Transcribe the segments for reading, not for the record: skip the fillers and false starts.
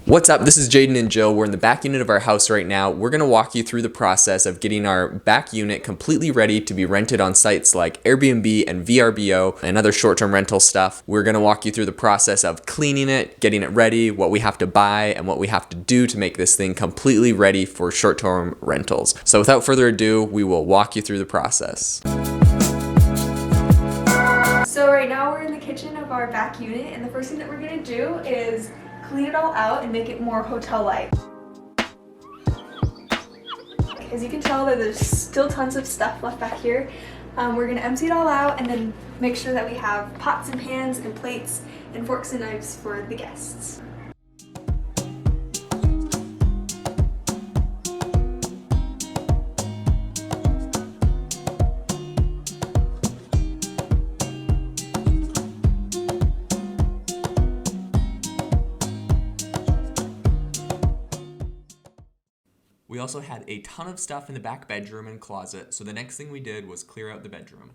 What's up? This is Jaden and Jill. We're in the back unit of our house right now. We're going to walk you through the process of getting our back unit completely ready to be rented on sites like Airbnb and VRBO and other short-term rental stuff. We're going to walk you through the process of cleaning it, getting it ready, what we have to buy, and what we have to do to make this thing completely ready for short-term rentals. So without further ado, we will walk you through the process. So right now we're in the kitchen of our back unit, and the first thing that we're going to do is clean it all out and make it more hotel-like. As you can tell, there's still tons of stuff left back here. We're going to empty it all out and then make sure that we have pots and pans and plates and forks and knives for the guests. We also had a ton of stuff in the back bedroom and closet, so the next thing we did was clear out the bedroom.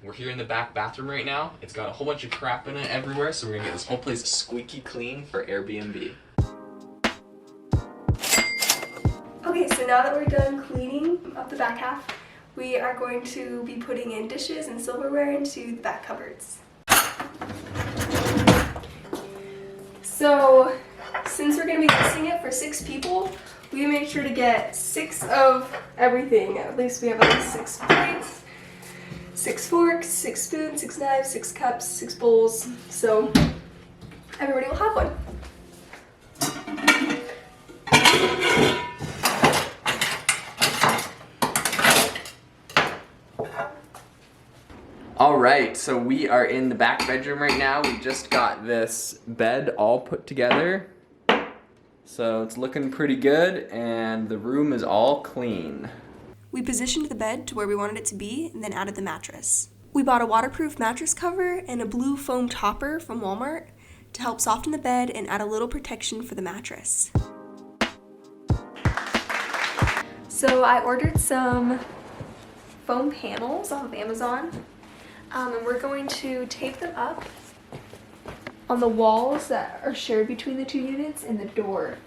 We're here in the back bathroom right now. It's got a whole bunch of crap in it everywhere, so we're gonna get this whole place squeaky clean for Airbnb. Okay, so now that we're done cleaning up the back half, we are going to be putting in dishes and silverware into the back cupboards. So, since we're going to be listing it for 6 people, we made sure to get 6 of everything. At least we have at least 6 plates, 6 forks, 6 spoons, 6 knives, 6 cups, 6 bowls. So, everybody will have one. Alright, so we are in the back bedroom right now. We just got this bed all put together. So it's looking pretty good, and the room is all clean. We positioned the bed to where we wanted it to be and then added the mattress. We bought a waterproof mattress cover and a blue foam topper from Walmart to help soften the bed and add a little protection for the mattress. So I ordered some foam panels off of Amazon. And we're going to tape them up on the walls that are shared between the 2 units and the door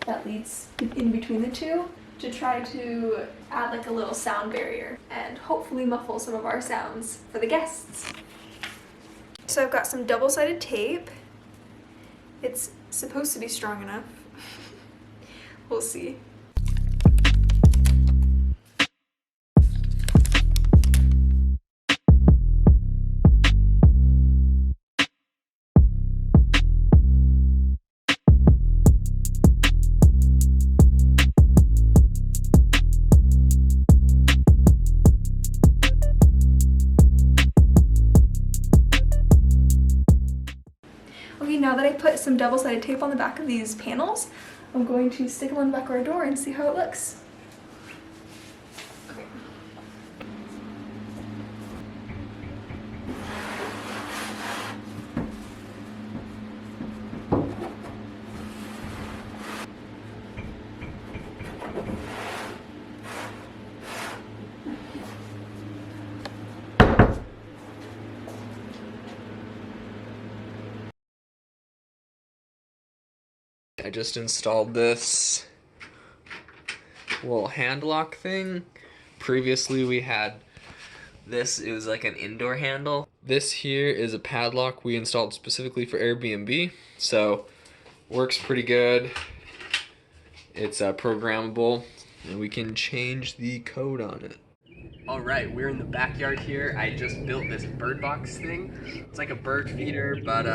that leads in between the two to try to add like a little sound barrier and hopefully muffle some of our sounds for the guests. So I've got some double-sided tape. It's supposed to be strong enough. We'll see. Okay, now that I put some double-sided tape on the back of these panels, I'm going to stick them on the back of our door and see how it looks. Okay. I just installed this little hand lock thing. Previously we had this, it was like an indoor handle. This here is a padlock we installed specifically for Airbnb, so works pretty good. It's programmable, and we can change the code on it. Alright, we're in the backyard here. I just built this bird box thing. It's like a bird feeder, but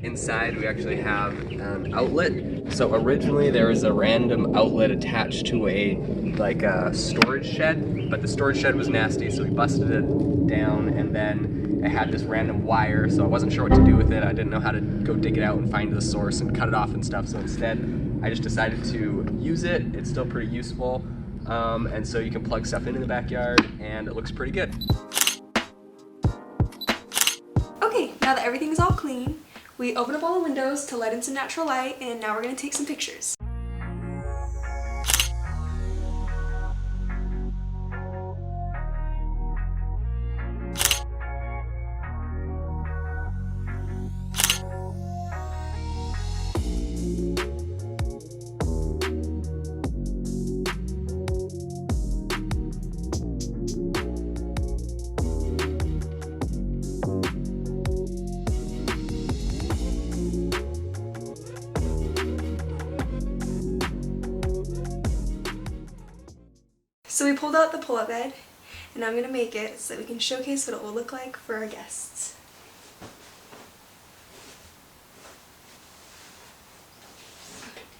inside we actually have an outlet. So originally there was a random outlet attached to a storage shed, but the storage shed was nasty, so we busted it down, and then it had this random wire, so I wasn't sure what to do with it. I didn't know how to go dig it out and find the source and cut it off and stuff, so instead I just decided to use it. It's still pretty useful. And so you can plug stuff into the backyard, and it looks pretty good. Okay, now that everything is all clean, we open up all the windows to let in some natural light, and now we're going to take some pictures. we pulled out the pull-up bed, and I'm gonna make it so that we can showcase what it will look like for our guests.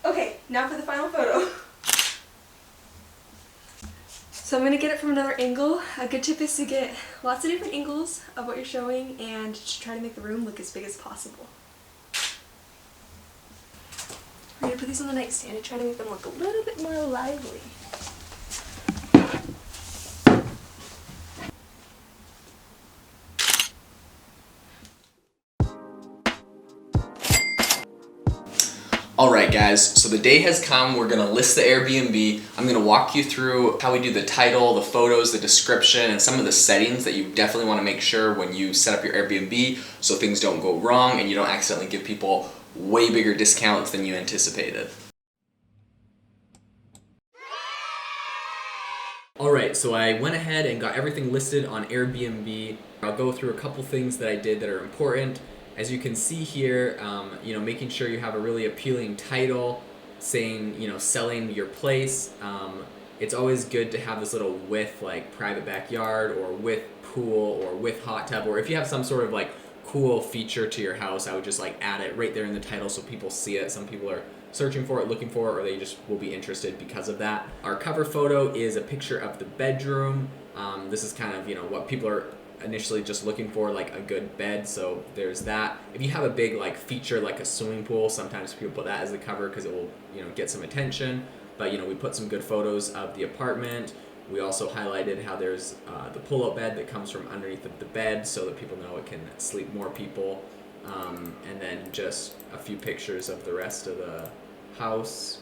Okay, now for the final photo. So I'm gonna get it from another angle. A good tip is to get lots of different angles of what you're showing and to try to make the room look as big as possible. We're gonna put these on the nightstand and try to make them look a little bit more lively. Alright guys, so the day has come. We're gonna list the Airbnb. I'm gonna walk you through how we do the title, the photos, the description, and some of the settings that you definitely want to make sure when you set up your Airbnb so things don't go wrong and you don't accidentally give people way bigger discounts than you anticipated. Alright, so I went ahead and got everything listed on Airbnb. I'll go through a couple things that I did that are important. As you can see here, making sure you have a really appealing title saying, selling your place. It's always good to have this little with like private backyard or with pool or with hot tub, or if you have some sort of like cool feature to your house, I would just like add it right there in the title so people see it. Some people are searching for it, looking for it, or they just will be interested because of that. Our cover photo is a picture of the bedroom. This is kind of, what people are initially just looking for, like a good bed, so there's that. If you have a big like feature like a swimming pool, sometimes people put that as the cover because it will get some attention, but we put some good photos of the apartment. We also highlighted how there's the pull-out bed that comes from underneath of the bed so that people know it can sleep more people, and then just a few pictures of the rest of the house.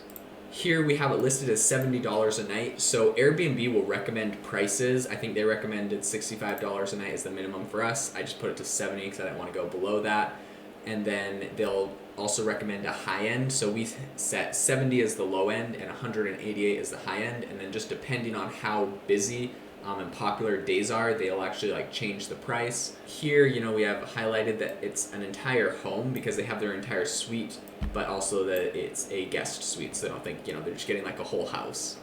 Here we have it listed as $70 a night, so Airbnb will recommend prices. I think they recommended $65 a night as the minimum for us. I just put it to $70 because I didn't want to go below that. And then they'll also recommend a high end, so we set 70 as the low end and 188 as the high end, and then just depending on how busy and popular days are, they'll actually like change the price. Here, we have highlighted that it's an entire home because they have their entire suite, but also that it's a guest suite, so they don't think, they're just getting like a whole house.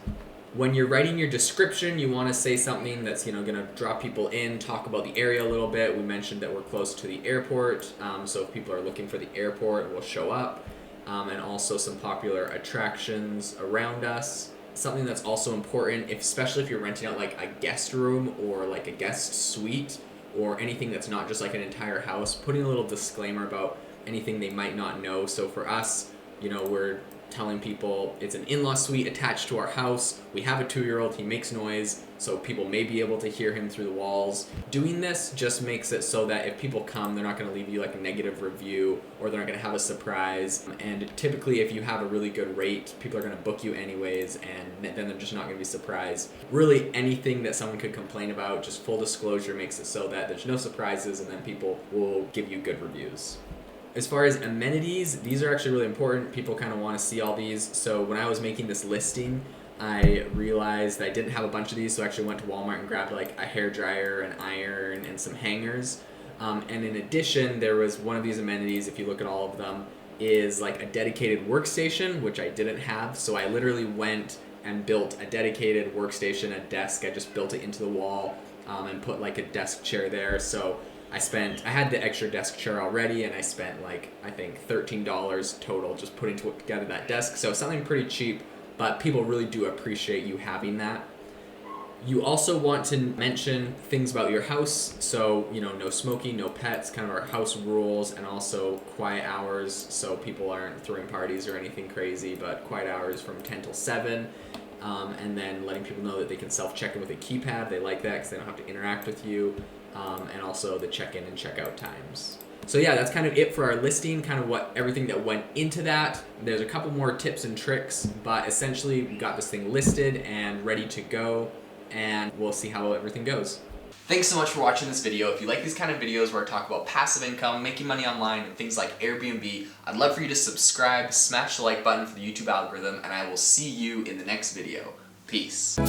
When you're writing your description, you want to say something that's, gonna draw people in, talk about the area a little bit. We mentioned that we're close to the airport, so if people are looking for the airport, we'll show up, and also some popular attractions around us. Something that's also important, especially if you're renting out like a guest room or like a guest suite or anything that's not just like an entire house, putting a little disclaimer about anything they might not know. So for us, we're telling people it's an in-law suite attached to our house. We have a 2-year-old, he makes noise, so people may be able to hear him through the walls. Doing this just makes it so that if people come, they're not going to leave you like a negative review, or they're not going to have a surprise. And typically if you have a really good rate, people are going to book you anyways, and then they're just not going to be surprised. Really anything that someone could complain about, just full disclosure makes it so that there's no surprises, and then people will give you good reviews. As far as amenities, these are actually really important. People kind of want to see all these. So when I was making this listing, I realized I didn't have a bunch of these, so I actually went to Walmart and grabbed like a hairdryer, an iron, and some hangers. And in addition, there was one of these amenities, if you look at all of them, is like a dedicated workstation, which I didn't have. So I literally went and built a dedicated workstation, a desk. I just built it into the wall and put like a desk chair there. So I had the extra desk chair already, and I spent like, I think $13 total just putting together that desk. So something pretty cheap, but people really do appreciate you having that. You also want to mention things about your house. So, no smoking, no pets, kind of our house rules, and also quiet hours. So people aren't throwing parties or anything crazy, but quiet hours from 10 till 7. And then letting people know that they can self-check in with a keypad. They like that because they don't have to interact with you. And also the check-in and check-out times. So yeah, that's kind of it for our listing, kind of everything that went into that. There's a couple more tips and tricks, but essentially we got this thing listed and ready to go, and we'll see how everything goes. Thanks so much for watching this video. If you like these kind of videos where I talk about passive income, making money online, and things like Airbnb, I'd love for you to subscribe, smash the like button for the YouTube algorithm, and I will see you in the next video. Peace.